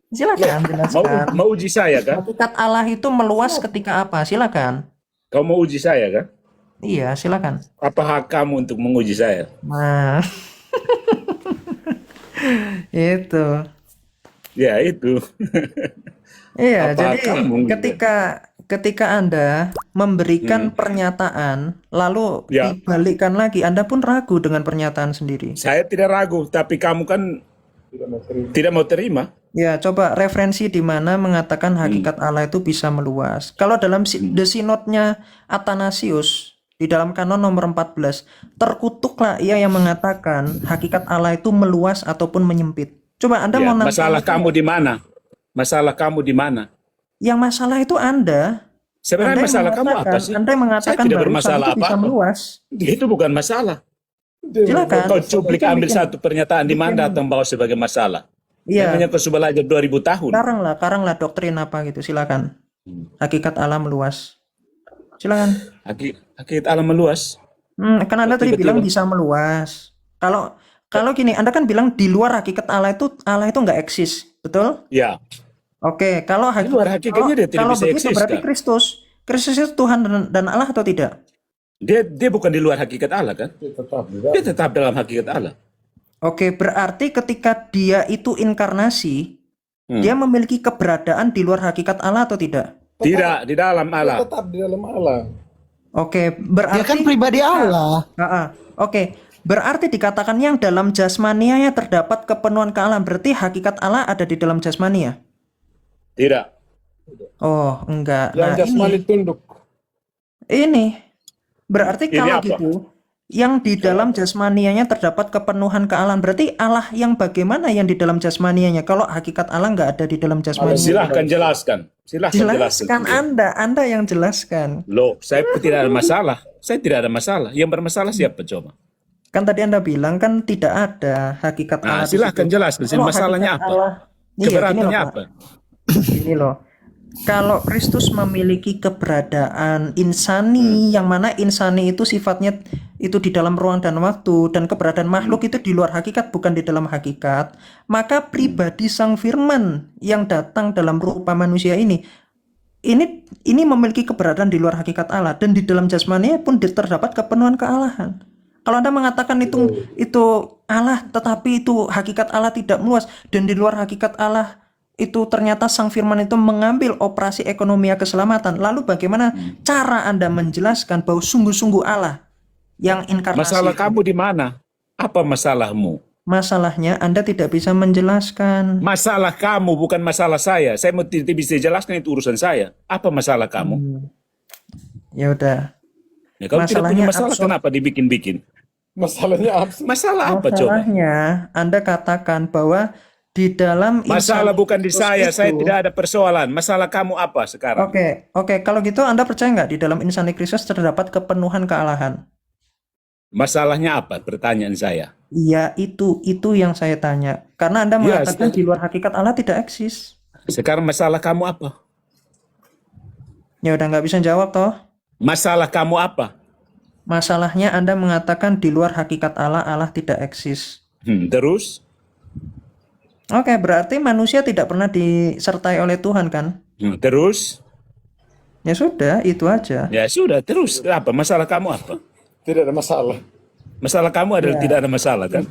Silakan Mau, jelaskan. mau uji saya kan? Hakikat Allah itu meluas ketika apa? Silakan. Kau mau uji saya kan? Iya, silakan. Apa hak kamu untuk menguji saya? Nah, itu. Ya itu. Iya, Apa jadi kamu gitu? ketika Anda memberikan pernyataan, lalu Ya. dibalikkan lagi, Anda pun ragu dengan pernyataan sendiri. Saya tidak ragu, tapi kamu kan tidak mau terima. Ya, coba referensi di mana mengatakan hakikat Allah itu bisa meluas. Kalau dalam The Synod-nya Athanasius, di dalam kanon nomor 14, terkutuklah ia yang mengatakan hakikat Allah itu meluas ataupun menyempit. Coba Anda Ya, mau nantang masalah itu? kamu di mana? Masalah kamu di mana? Yang masalah itu Anda. Sebenarnya Anda yang masalah kamu apa mengatakan- sih? Anda yang mengatakan Saya tidak barusan bermasalah itu bisa apa-apa. meluas. Itu bukan masalah. Silakan. Kau cuplik Bikin- ambil bikin- satu pernyataan di mana datang bawa sebagai masalah. Iya. Namanya kau sudah belajar 2000 tahun. Karang lah doktrin apa gitu. Silakan. Hakikat Allah meluas. Silakan. Hakikat alam meluas. Kan Anda tadi Tiba-tiba. bilang bisa meluas. Kalau gini, Anda kan bilang di luar hakikat Allah itu nggak eksis, betul? Ya, Oke, kalau Di luar hakikatnya dia tidak bisa begitu eksis, berarti kan? Kristus itu Tuhan dan Allah atau tidak? dia bukan di luar hakikat Allah kan? Tetap Dia tetap dalam hakikat Allah. Oke, berarti ketika dia itu inkarnasi, dia memiliki keberadaan di luar hakikat Allah atau tidak? Tidak di dalam Allah. tetap di dalam Allah. Oke, Ya berarti kan pribadi Allah. Oke, berarti dikatakan yang dalam jasmanianya terdapat kepenuhan kealahan, berarti hakikat Allah ada di dalam jasmania. Tidak. Oh, enggak. Yang jasmani tunduk. Ini berarti Ini kalau apa? gitu, yang di dalam jasmanianya terdapat kepenuhan kealahan. Berarti Allah yang bagaimana yang di dalam jasmanianya? Kalau hakikat Allah nggak ada di dalam jasmanianya. Silahkan jelaskan. Silahkan Jelaskan Anda yang jelaskan. Loh, saya tidak ada masalah. Saya tidak ada masalah. Yang bermasalah siapa coba? Kan tadi Anda bilang kan tidak ada hakikat Allah. Nah, di silahkan situ. jelaskan. Kalau Masalahnya hakikat apa? Allah- Iya, gini Keberatannya loh, Pak. apa? Ini loh. Kalau Kristus memiliki keberadaan insani, yang mana insani itu sifatnya itu di dalam ruang dan waktu, dan keberadaan makhluk itu di luar hakikat, bukan di dalam hakikat, maka pribadi Sang Firman yang datang dalam rupa manusia ini memiliki keberadaan di luar hakikat Allah, dan di dalam jasmani pun terdapat kepenuhan kealahan. Kalau Anda mengatakan itu Allah, tetapi itu hakikat Allah tidak meluas, dan di luar hakikat Allah itu ternyata Sang Firman itu mengambil operasi ekonomia keselamatan. Lalu bagaimana cara Anda menjelaskan bahwa sungguh-sungguh Allah yang inkarnasi? Masalah itu? kamu di mana? Apa masalahmu? Masalahnya Anda tidak bisa menjelaskan. Masalah kamu bukan masalah saya. Saya mau tidak bisa jelaskan, itu urusan saya. Apa masalah kamu? Ya udah. Ya, kalau tidak Masalahnya punya masalah, absurd. kenapa dibikin-bikin? Masalahnya absurd. Masalah apa coba? Masalahnya Anda katakan bahwa di dalam Masalah insan bukan di Kristus saya itu- tidak ada persoalan. Masalah kamu apa sekarang? Oke. Kalau gitu Anda percaya nggak di dalam insani Kristus terdapat kepenuhan kealahan? Masalahnya apa? Pertanyaan saya. Iya, itu yang saya tanya. Karena Anda Ya, mengatakan di luar hakikat Allah tidak eksis. Sekarang masalah kamu apa? Ya udah nggak bisa jawab toh. Masalah kamu apa? Masalahnya Anda mengatakan di luar hakikat Allah, Allah tidak eksis. Terus? Oke, berarti manusia tidak pernah disertai oleh Tuhan kan? Terus? Ya sudah, itu aja. Ya sudah, terus apa? Masalah kamu apa? Tidak ada masalah. Masalah kamu adalah tidak ada masalah kan?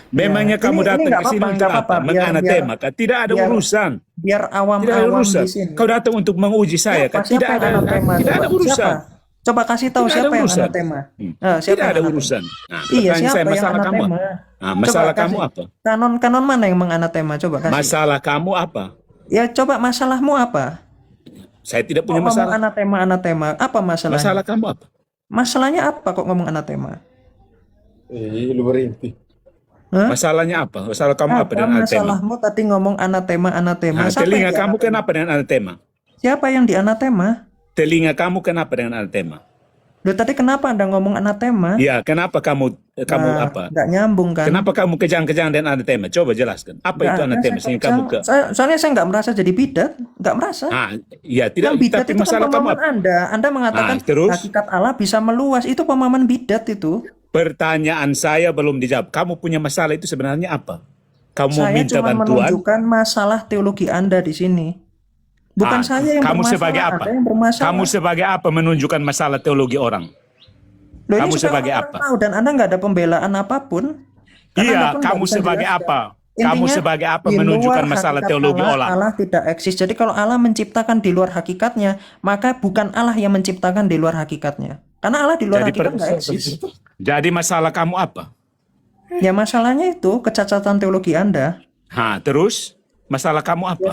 Memangnya Ya, kamu ini datang nggak ke sini apa-apa, untuk nggak apa? apa-apa. Menganatema kan? Tidak ada biar- urusan. Biar Tidak ada awam-awam urusan. di sini. Kau datang untuk menguji saya kan? Siapa Tidak yang ada, anatema? tidak ada Coba, urusan. siapa? Coba kasih tahu Tidak siapa ada yang urusan. anatema. Siapa Tidak yang ada anatema? urusan. Nah, Iya, pertanyaan siapa saya, yang masalah kamu anatema? apa? Nah, masalah Coba kamu kasih. apa? Kanon mana yang menganatema? Coba kasih. Masalah kamu apa? Ya coba masalahmu apa? Saya tidak Kok punya ngomong masalah. anatema? Apa masalahnya? Masalah kamu apa? Masalahnya apa kok ngomong anatema? Lu berhenti. Hah? Masalahnya apa? Masalah kamu apa dengan anatema? masalahmu tadi ngomong anatema? Nah, Siapa telinga yang kamu dianatema? kenapa dengan anatema? Siapa yang dianatema? Telinga kamu kenapa dengan anatema? Loh tadi kenapa Anda ngomong anatema? Ya, kenapa kamu Nah, apa? nggak nyambung kan? Kenapa kamu kejang-kejang dengan anatema? Coba jelaskan. Apa Nggak itu ada, anatema saya sehingga kejang. kamu ke? Soalnya saya nggak merasa jadi bidat, nggak merasa. Ah, ya tidak. Yang bidat Tapi itu masalah kan kamu pemahaman apa? Anda mengatakan terus? hakikat Allah bisa meluas, itu pemahaman bidat itu. Pertanyaan saya belum dijawab. Kamu punya masalah itu sebenarnya apa? Kamu Saya minta cuma bantuan? menunjukkan masalah teologi Anda di sini. Bukan saya yang kamu bermasalah, sebagai apa? Anda yang bermasalah. Kamu sebagai apa menunjukkan masalah teologi orang? Loh, ini kamu supaya sebagai orang apa? tahu, dan Anda nggak ada pembelaan apapun. Karena Anda Iya, pun nggak kamu bisa sebagai jelaskan. apa? Kamu Intinya, sebagai apa di luar menunjukkan masalah hakikat teologi Allah, orang? Allah tidak eksis. Jadi kalau Allah menciptakan di luar hakikatnya, maka bukan Allah yang menciptakan di luar hakikatnya. Karena Allah di luar Jadi hakikat nggak eksis. Jadi masalah kamu apa? Ya masalahnya itu kecacatan teologi Anda. Terus masalah kamu Ya apa?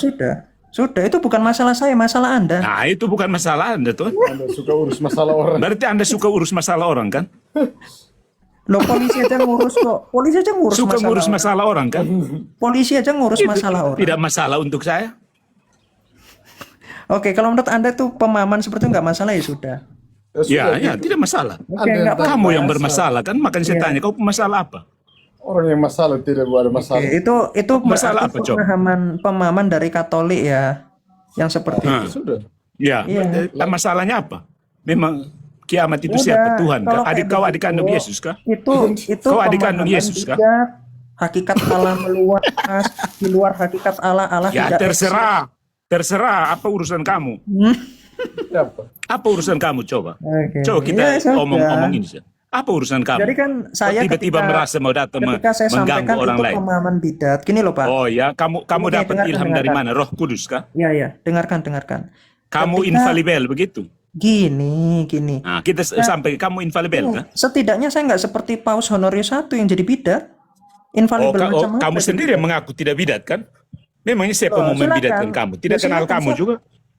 sudah itu bukan masalah saya, masalah Anda. Nah, itu bukan masalah Anda tuh. Anda suka urus masalah orang. Berarti Anda suka urus masalah orang kan? Loh polisi aja ngurus kok. Polisi aja ngurus Suka masalah ngurus orang. masalah orang kan? Polisi aja ngurus masalah orang. Tidak masalah untuk saya. Oke, kalau menurut Anda tuh pemahaman seperti itu nggak masalah ya sudah. Ya, tidak masalah. Oke, nggak apa-apa. Kamu yang bermasalah kan? Makanya saya tanya, kau masalah apa? Orang yang masalah tidak ada masalah. Oke, itu Masalah berarti apa, Cok? pemahaman dari Katolik ya, yang seperti itu. Sudah. Ya, Iya. masalahnya apa? Memang kiamat itu Udah, siapa? Tuhan kalau kah? kayak Kau adik begitu, kandung Yesus kah? Itu Kau adik kandung pemahaman Yesus kah? bidat. Hakikat Allah meluas, di luar hakikat Allah Ya tidak terserah. Terserah apa urusan kamu? Siapa? Apa urusan kamu coba? Oke. Coba kita Ya, sudah. omong-omongin. Apa urusan kamu? Jadi kan saya Kok tiba-tiba merasa mau datang ketika saya mengganggu sampaikan orang itu lain. pemahaman bidat. Gini loh Pak. Oh ya, kamu Oke, dapat dengarkan, ilham dari dengarkan. mana? Roh Kudus kah? Ya, dengarkan. Kamu Ketika- infalibel begitu? Gini. Nah, kita sampai kamu infalibel kah? Setidaknya saya nggak seperti Paus Honorius I yang jadi bidat. Infalibel macam apa kamu jadi sendiri yang mengaku tidak bidat kan? Memangnya siapa Oh, mau membidatkan silakan. kamu? Tidak Ya, kenal silakan, kamu silakan. juga?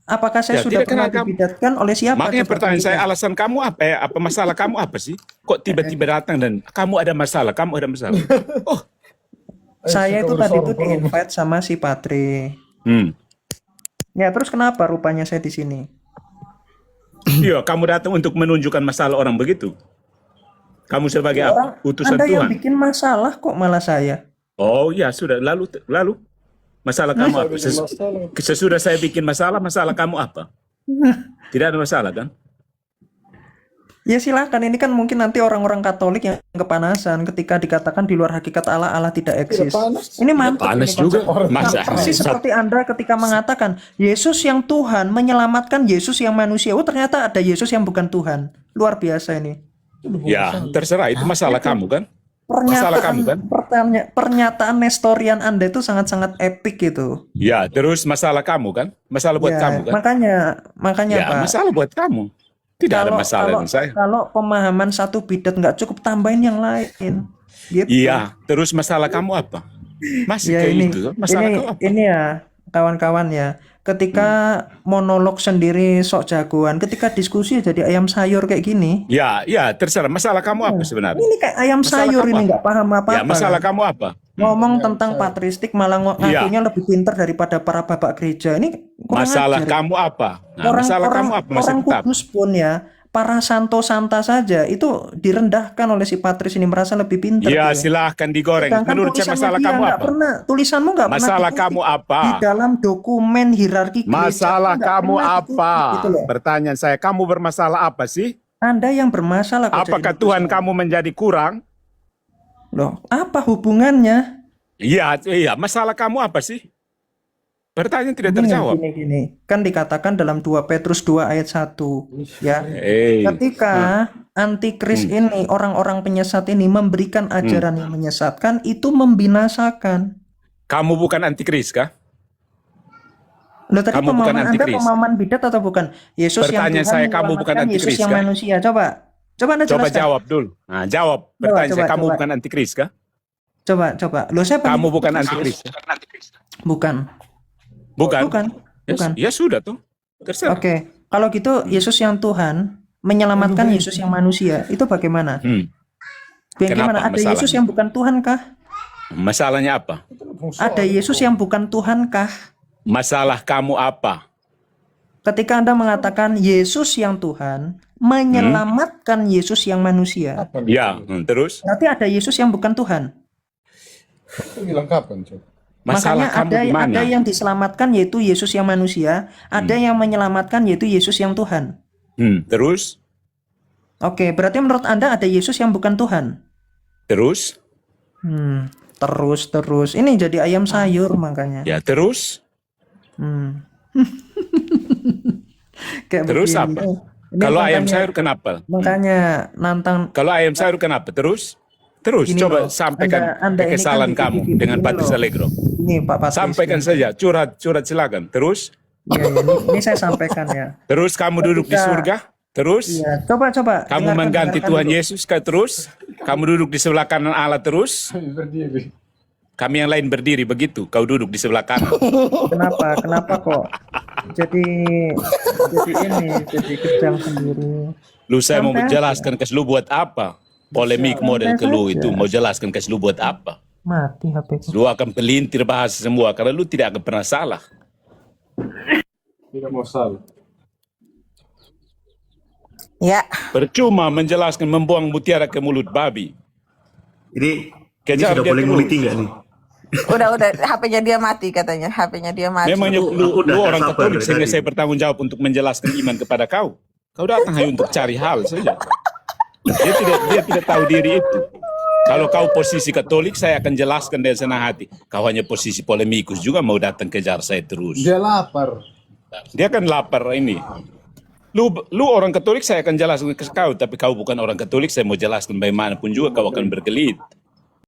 Apakah saya Ya, sudah tidak pernah kenal kamu. dibidatkan oleh siapa? Makanya Coba pertanyaan saya, tunjukkan. alasan kamu apa? Apa masalah kamu apa sih? Kok tiba-tiba datang dan kamu ada masalah, kamu ada masalah. Oh, Saya itu suka urus tadi orang tuh di-invite sama si Patri. Ya, terus kenapa rupanya saya di sini? Iya, kamu datang untuk menunjukkan masalah orang begitu. Kamu sebagai apa? Utusan Anda yang Tuhan. bikin masalah kok malah saya. Oh ya sudah, lalu masalah kamu apa? bikin masalah. Sesudah saya bikin masalah, masalah kamu apa? Tidak ada masalah kan? Ya silakan, ini kan mungkin nanti orang-orang Katolik yang kepanasan ketika dikatakan di luar hakikat Allah, Allah tidak eksis. panas. Ini mantap Panas ini juga. konsep. Masa Persis seperti Anda ketika mengatakan Yesus yang Tuhan menyelamatkan Yesus yang manusia. Oh, ternyata ada Yesus yang bukan Tuhan. Luar biasa ini. ya terserah, itu masalah kamu kan? Masalah kamu kan? Pernyataan Nestorian Anda itu sangat-sangat epik gitu. Ya, terus masalah kamu kan? Masalah buat Ya, kamu kan? makanya Ya, Pak. masalah buat kamu. Tidak ada masalah dengan saya. Kalau pemahaman satu bidat nggak cukup, tambahin yang lain. Gitu. Iya, terus masalah kamu apa? Masih Ya kayak ini, itu. Masalah kamu apa? ini ya kawan-kawan ya. Ketika monolog sendiri sok jagoan, ketika diskusi jadi ayam sayur kayak gini. Ya, terserah. Masalah kamu apa sebenarnya? Ini kayak ayam Masalah sayur kamu ini apa? nggak paham apa-apa. Ya, masalah kan. kamu apa? Ngomong tentang patristik malah ngakunya lebih pintar daripada para bapak gereja. Ini kurang Masalah ajar. kamu apa? Nah, masalah kamu apa? Masih orang tetap. kudus pun ya, para santo santa saja itu direndahkan oleh si patris ini, merasa lebih pintar Ya, dia. silahkan digoreng. Sedangkan Menurut saya tulisannya masalah dia kamu nggak apa? pernah, tulisanmu nggak pernah Masalah dikutip kamu apa? di dalam dokumen hierarki gereja. Masalah Nggak kamu pernah dikutip, apa? gitu loh. Pertanyaan saya, kamu bermasalah apa sih? Anda yang bermasalah kok Apakah jadi Tuhan bermasalah. kamu menjadi kurang? Loh, apa hubungannya? Iya, masalah kamu apa sih? Pertanyaan tidak terjawab. Gini. Kan dikatakan dalam 2 Petrus 2 ayat 1 ya. Ketika antikris ini, orang-orang penyesat ini memberikan ajaran yang menyesatkan, itu membinasakan. Kamu bukan antikris kah? Loh, tadi Kamu bukan pemahaman Anda antikris. pemahaman bidat atau bukan? Yesus Pertanyaan yang Tuhan saya, kamu bukan menyelamatkan, Yesus antikris, yang kan? manusia. Coba Anda Coba jelaskan. jawab dulu. Nah, jawab. Pertanyaan saya, kamu bukan antikris kah? Coba. Loh, saya Kamu bukan antikris. Bukan. Bukan. Bukan. Ya sudah tuh. Terserah. Oke. Kalau gitu Yesus yang Tuhan menyelamatkan Yesus yang manusia, itu bagaimana? Bagaimana? Kenapa Ada Yesus masalahnya? yang bukan Tuhan kah? Masalahnya apa? Ada Yesus yang bukan Tuhan kah? Masalah kamu apa? Ketika Anda mengatakan Yesus yang Tuhan menyelamatkan Yesus yang manusia, Ya, terus? berarti ada Yesus yang bukan Tuhan. Itu bilang kapan, coba? Masalah kamu Makanya di mana? ada yang diselamatkan yaitu Yesus yang manusia, ada yang menyelamatkan yaitu Yesus yang Tuhan. Terus? Oke, berarti menurut Anda ada Yesus yang bukan Tuhan. Terus? Terus. Ini jadi ayam sayur makanya. Ya, terus? Kayak Terus begini. apa? Ini Kalau ayam makanya- sayur kenapa? Makanya nantang. Kalau ayam sayur kenapa? Terus? Gini Coba loh, sampaikan Anda ini kekesalan kan kamu gini dengan loh. Patris Allegro. Ini Pak Patris. Sampaikan saja, curhat silakan. Terus? Ya, ini saya sampaikan ya. Terus kamu duduk di surga? Terus? Iya, coba. Kamu mengganti Tuhan Yesus kah terus? Kamu duduk di sebelah kanan Allah terus? Berdiri. Kami yang lain berdiri begitu, kau duduk di sebelah kanan. Kenapa kok jadi kejang sendiri. Lu saya mau Santai aja. menjelaskan ke lu buat apa? Polemik model ke lu itu mau jelaskan ke lu buat apa? Mati HP ku. Lu akan pelintir bahas semua karena lu tidak akan pernah salah. Tidak mau salah. Ya, Percuma menjelaskan membuang mutiara ke mulut babi. Ini Kejar sudah dia boleh terus. nguliti nggak nih? udah HP-nya dia mati katanya. HP-nya dia mati. Memangnya Aku lu udah orang sabar Katolik dari sehingga tadi. saya bertanggung jawab untuk menjelaskan iman kepada kau. Kau datang hanya untuk cari hal saja. Dia tidak tahu diri itu. Kalau kau posisi Katolik, saya akan jelaskan dengan senang hati. Kau hanya posisi polemikus juga mau datang kejar saya terus. Dia lapar. Dia kan lapar ini. Lu orang Katolik saya akan jelaskan ke kau, tapi kau bukan orang Katolik, saya mau jelaskan bagaimanapun juga kau akan berkelit.